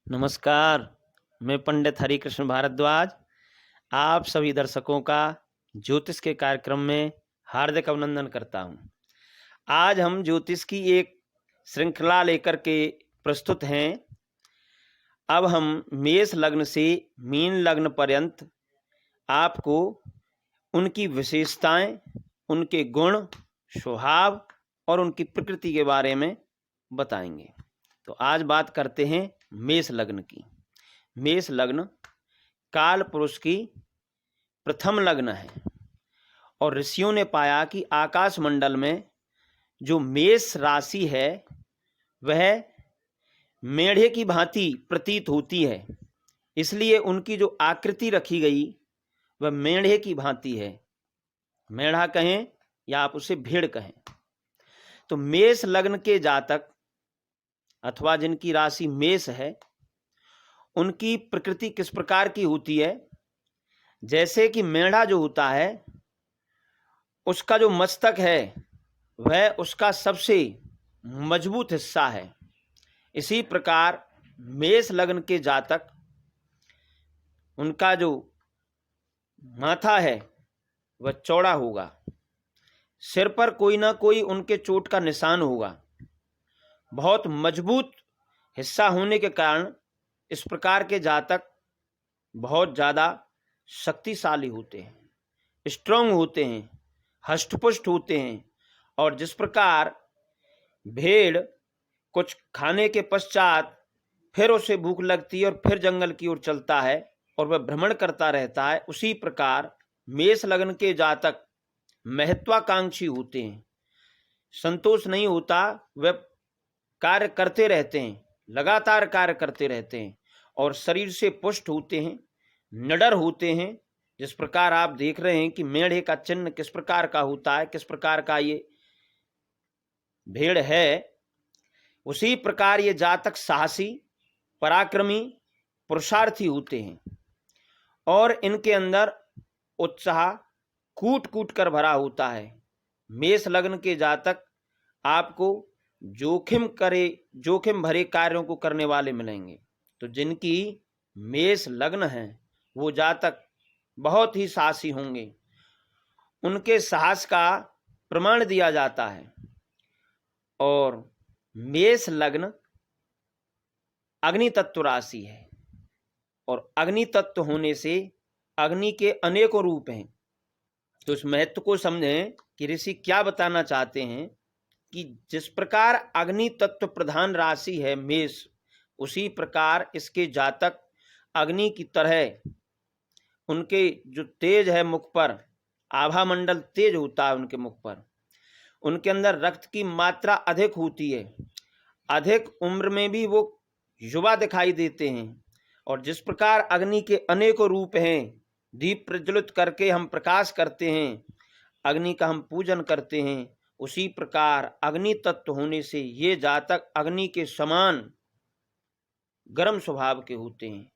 नमस्कार। मैं पंडित हरिकृष्ण भारद्वाज आप सभी दर्शकों का ज्योतिष के कार्यक्रम में हार्दिक अभिनंदन करता हूं। आज हम ज्योतिष की एक श्रृंखला लेकर के प्रस्तुत हैं। अब हम मेष लग्न से मीन लग्न पर्यंत आपको उनकी विशेषताएं, उनके गुण, स्वभाव और उनकी प्रकृति के बारे में बताएंगे। तो आज बात करते हैं मेष लग्न की। मेष लग्न काल पुरुष की प्रथम लग्न है और ऋषियों ने पाया कि आकाश मंडल में जो मेष राशि है वह मेढ़े की भांति प्रतीत होती है, इसलिए उनकी जो आकृति रखी गई वह मेढ़े की भांति है। मेढ़ा कहें या आप उसे भेड़ कहें। तो मेष लग्न के जातक अथवा जिनकी राशि मेष है, उनकी प्रकृति किस प्रकार की होती है। जैसे कि मेढ़ा जो होता है उसका जो मस्तक है वह उसका सबसे मजबूत हिस्सा है। इसी प्रकार मेष लग्न के जातक, उनका जो माथा है वह चौड़ा होगा, सिर पर कोई ना कोई उनके चोट का निशान होगा। बहुत मजबूत हिस्सा होने के कारण इस प्रकार के जातक बहुत ज़्यादा शक्तिशाली होते हैं, स्ट्रांग होते हैं, हष्टपुष्ट होते हैं। और जिस प्रकार भेड़ कुछ खाने के पश्चात फिर उसे भूख लगती है और फिर जंगल की ओर चलता है और वह भ्रमण करता रहता है, उसी प्रकार मेष लग्न के जातक महत्वाकांक्षी होते हैं। संतोष नहीं होता, वह कार्य करते रहते हैं, लगातार कार्य करते रहते हैं और शरीर से पुष्ट होते हैं, निडर होते हैं। जिस प्रकार आप देख रहे हैं कि मेढ़े का चिन्ह किस प्रकार का होता है, किस प्रकार का ये भेड़ है, उसी प्रकार ये जातक साहसी, पराक्रमी, पुरुषार्थी होते हैं और इनके अंदर उत्साह कूट कूट कर भरा होता है। मेष लग्न के जातक आपको जोखिम भरे कार्यों को करने वाले मिलेंगे। तो जिनकी मेष लग्न है वो जातक बहुत ही साहसी होंगे, उनके साहस का प्रमाण दिया जाता है। और मेष लग्न अग्नि तत्व राशि है और अग्नि तत्व होने से अग्नि के अनेकों रूप हैं। तो इस महत्व को समझें कि ऋषि क्या बताना चाहते हैं कि जिस प्रकार अग्नि तत्व प्रधान राशि है मेष, उसी प्रकार इसके जातक अग्नि की तरह, उनके जो तेज है मुख पर, आभा मंडल तेज होता है उनके मुख पर, उनके अंदर रक्त की मात्रा अधिक होती है, अधिक उम्र में भी वो युवा दिखाई देते हैं। और जिस प्रकार अग्नि के अनेकों रूप हैं, दीप प्रज्वलित करके हम प्रकाश करते हैं, अग्नि का हम पूजन करते हैं, उसी प्रकार अग्नि तत्व होने से ये जातक अग्नि के समान गर्म स्वभाव के होते हैं,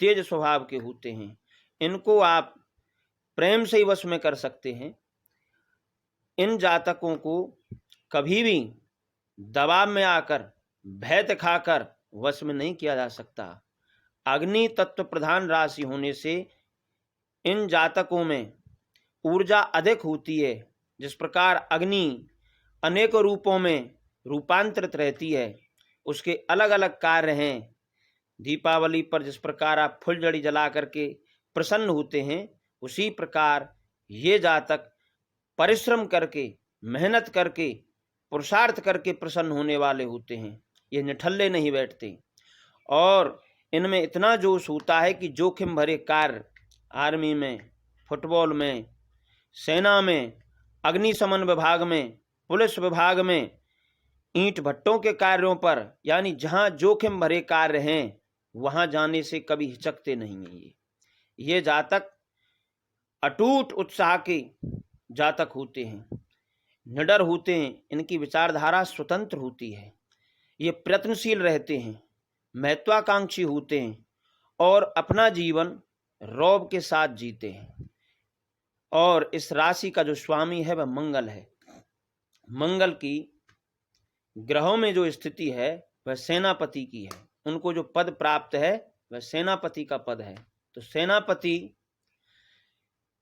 तेज स्वभाव के होते हैं। इनको आप प्रेम से ही वश में कर सकते हैं। इन जातकों को कभी भी दबाव में आकर, भय दिखाकर वश में नहीं किया जा सकता। अग्नि तत्व प्रधान राशि होने से इन जातकों में ऊर्जा अधिक होती है। जिस प्रकार अग्नि अनेकों रूपों में रूपांतरित रहती है, उसके अलग अलग कार्य हैं। दीपावली पर जिस प्रकार आप फुलझड़ी जला करके प्रसन्न होते हैं, उसी प्रकार ये जातक परिश्रम करके, मेहनत करके, पुरुषार्थ करके प्रसन्न होने वाले होते हैं। ये निठल्ले नहीं बैठते और इनमें इतना जोश होता है कि जोखिम भरे कार्य, आर्मी में, फुटबॉल में, सेना में, अग्निशमन विभाग में, पुलिस विभाग में, ईंट भट्टों के कार्यों पर, यानी जहां जोखिम भरे कार्य हैं वहां जाने से कभी हिचकते नहीं हैं। ये जातक अटूट उत्साह के जातक होते हैं, निडर होते हैं, इनकी विचारधारा स्वतंत्र होती है, ये प्रयत्नशील रहते हैं, महत्वाकांक्षी होते हैं और अपना जीवन रौब के साथ जीते हैं। और इस राशि का जो स्वामी है वह मंगल है। मंगल की ग्रहों में जो स्थिति है वह सेनापति की है उनको जो पद प्राप्त है वह सेनापति का पद है। तो सेनापति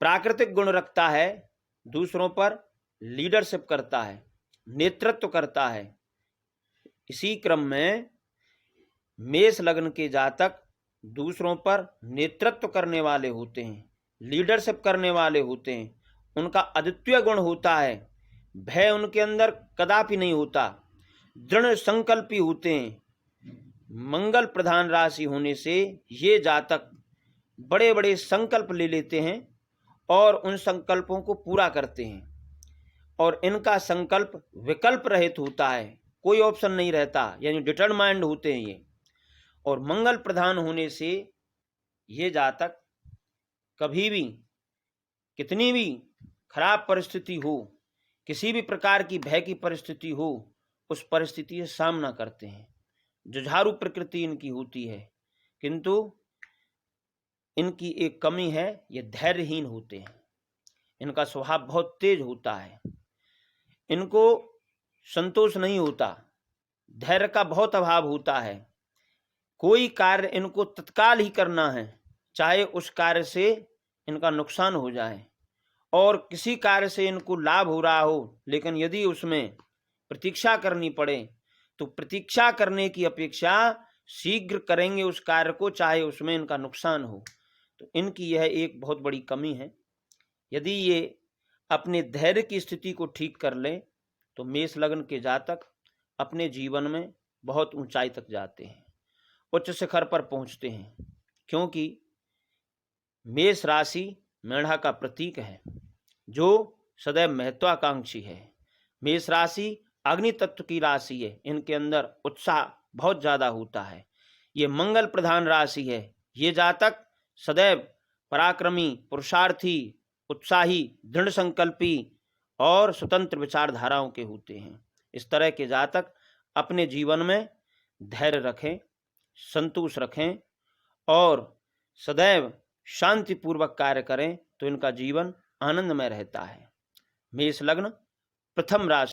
प्राकृतिक गुण रखता है, दूसरों पर लीडरशिप करता है, नेतृत्व करता है। इसी क्रम में मेष लग्न के जातक दूसरों पर नेतृत्व करने वाले होते हैं, लीडरशिप करने वाले होते हैं। उनका अद्वितीय गुण होता है, भय उनके अंदर कदापि नहीं होता, दृढ़ संकल्पी होते हैं। मंगल प्रधान राशि होने से ये जातक बड़े बड़े संकल्प ले लेते हैं और उन संकल्पों को पूरा करते हैं। और इनका संकल्प विकल्प रहित होता है, कोई ऑप्शन नहीं रहता, यानी डिटरमाइंड होते हैं ये। और मंगल प्रधान होने से ये जातक कभी भी कितनी भी खराब परिस्थिति हो, किसी भी प्रकार की भय की परिस्थिति हो, उस परिस्थिति से सामना करते हैं। जुझारू प्रकृति इनकी होती है, किंतु इनकी एक कमी है, ये धैर्यहीन होते हैं। इनका स्वभाव बहुत तेज होता है, इनको संतोष नहीं होता, धैर्य का बहुत अभाव होता है। कोई कार्य इनको तत्काल ही करना है, चाहे उस कार्य से इनका नुकसान हो जाए, और किसी कार्य से इनको लाभ हो रहा हो, लेकिन यदि उसमें प्रतीक्षा करनी पड़े तो प्रतीक्षा करने की अपेक्षा शीघ्र करेंगे उस कार्य को, चाहे उसमें इनका नुकसान हो। तो इनकी यह एक बहुत बड़ी कमी है। यदि ये अपने धैर्य की स्थिति को ठीक कर लें तो मेष लग्न के जातक अपने जीवन में बहुत ऊंचाई तक जाते हैं, उच्च शिखर पर पहुंचते हैं। क्योंकि मेष राशि मेढ़ा का प्रतीक है, जो सदैव महत्वाकांक्षी है। मेष राशि अग्नि तत्व की राशि है, इनके अंदर उत्साह बहुत ज्यादा होता है। ये मंगल प्रधान राशि है। ये जातक सदैव पराक्रमी, पुरुषार्थी, उत्साही, दृढ़ संकल्पी और स्वतंत्र विचारधाराओं के होते हैं। इस तरह के जातक अपने जीवन में धैर्य रखें, संतोष रखें और सदैव शांतिपूर्वक कार्य करें तो इनका जीवन आनंदमय रहता है। मेष लग्न प्रथम राशि।